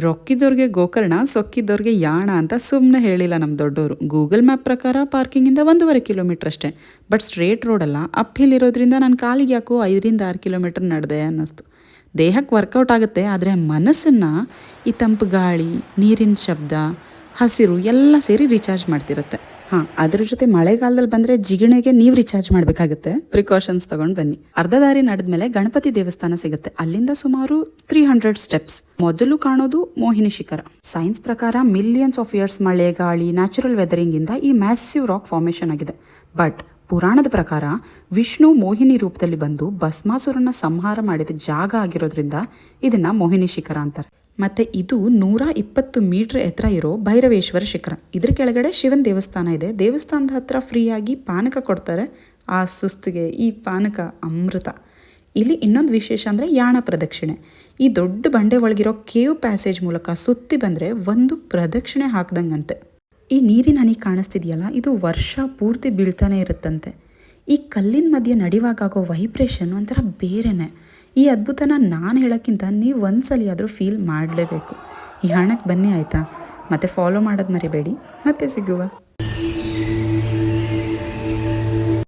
ರೊಕ್ಕಿದ್ದವ್ರಿಗೆ ಗೋಕರ್ಣ, ಸೊಕ್ಕಿದ್ದವ್ರಿಗೆ ಯಾಣ ಅಂತ ಸುಮ್ಮನೆ ಹೇಳಿಲ್ಲ ನಮ್ಮ ದೊಡ್ಡವರು. ಗೂಗಲ್ ಮ್ಯಾಪ್ ಪ್ರಕಾರ ಪಾರ್ಕಿಂಗಿಂದ 1.5 ಕಿಲೋಮೀಟ್ರ್ ಅಷ್ಟೇ. ಬಟ್ ಸ್ಟ್ರೇಟ್ ರೋಡಲ್ಲ, ಅಪ್ ಹಿಲ್ ಇರೋದ್ರಿಂದ ನನ್ನ ಕಾಲಿಗೆ ಯಾಕೋ 5ರಿಂದ 6 ಕಿಲೋಮೀಟ್ರ್ ನಡೆದೆ ಅನ್ನಿಸ್ತು. ದೇಹಕ್ಕೆ ವರ್ಕೌಟ್ ಆಗುತ್ತೆ, ಆದರೆ ಮನಸ್ಸನ್ನು ಈ ತಂಪು ಗಾಳಿ, ನೀರಿನ ಶಬ್ದ, ಹಸಿರು ಎಲ್ಲ ಸೇರಿ ರೀಚಾರ್ಜ್ ಮಾಡ್ತಿರುತ್ತೆ. ಅದ್ರ ಜೊತೆ ಮಳೆಗಾಲದಲ್ಲಿ ಬಂದರೆ ಜಿಗಣೆಗೆ ನೀವು ರೀಚಾರ್ಜ್ ಮಾಡಬೇಕಾಗುತ್ತೆ. ಪ್ರಿಕಾಷನ್ಸ್ ತಗೊಂಡು ಬನ್ನಿ. ಅರ್ಧ ದಾರಿ ನಡೆದ್ಮೇಲೆ ಗಣಪತಿ ದೇವಸ್ಥಾನ ಸಿಗುತ್ತೆ. ಅಲ್ಲಿಂದ ಸುಮಾರು 300 ಸ್ಟೆಪ್ಸ್. ಮೊದಲು ಕಾಣೋದು ಮೋಹಿನಿ ಶಿಖರ. ಸೈನ್ಸ್ ಪ್ರಕಾರ ಮಿಲಿಯನ್ಸ್ ಆಫ್ ಇಯರ್ಸ್ ಮಳೆ, ಗಾಳಿ, ನ್ಯಾಚುರಲ್ ವೆದರಿಂಗ್ ಇಂದ ಈ ಮ್ಯಾಸಿವ್ ರಾಕ್ ಫಾರ್ಮೇಶನ್ ಆಗಿದೆ. ಬಟ್ ಪುರಾಣದ ಪ್ರಕಾರ ವಿಷ್ಣು ಮೋಹಿನಿ ರೂಪದಲ್ಲಿ ಬಂದು ಭಸ್ಮಾಸುರನ ಸಂಹಾರ ಮಾಡಿದ ಜಾಗ ಆಗಿರೋದ್ರಿಂದ ಇದನ್ನ ಮೋಹಿನಿ ಶಿಖರ ಅಂತಾರೆ. ಮತ್ತು ಇದು 120 ಮೀಟ್ರ್ ಎತ್ತರ ಇರೋ ಭೈರವೇಶ್ವರ ಶಿಖರ. ಇದ್ರ ಕೆಳಗಡೆ ಶಿವನ ದೇವಸ್ಥಾನ ಇದೆ. ದೇವಸ್ಥಾನದ ಹತ್ರ ಫ್ರೀಯಾಗಿ ಪಾನಕ ಕೊಡ್ತಾರೆ. ಆ ಸುಸ್ತಿಗೆ ಈ ಪಾನಕ ಅಮೃತ. ಇಲ್ಲಿ ಇನ್ನೊಂದು ವಿಶೇಷ ಅಂದರೆ ಯಾಣ ಪ್ರದಕ್ಷಿಣೆ. ಈ ದೊಡ್ಡ ಬಂಡೆ ಒಳಗಿರೋ ಕೇವ್ ಪ್ಯಾಸೇಜ್ ಮೂಲಕ ಸುತ್ತಿ ಬಂದರೆ ಒಂದು ಪ್ರದಕ್ಷಿಣೆ ಹಾಕ್ದಂಗಂತೆ. ಈ ನೀರಿನ ಹನಿ ಕಾಣಿಸ್ತಿದೆಯಲ್ಲ, ಇದು ವರ್ಷ ಪೂರ್ತಿ ಬೀಳ್ತಾನೆ ಇರುತ್ತಂತೆ. ಈ ಕಲ್ಲಿನ ಮಧ್ಯೆ ನಡೆಯುವಾಗೋ ವೈಬ್ರೇಷನ್ ಒಂಥರ ಬೇರೆನೆ. ಈ ಅದ್ಭುತನ ನಾನು ಹೇಳೋಕ್ಕಿಂತ ನೀವು ಒಂದ್ಸಲಿ ಆದರೂ ಫೀಲ್ ಮಾಡಲೇಬೇಕು. ಈ ಹಣಕ್ಕೆ ಬನ್ನಿ ಆಯಿತಾ? ಮತ್ತು ಫಾಲೋ ಮಾಡೋದು ಮರಿಬೇಡಿ. ಮತ್ತೆ ಸಿಗುವ.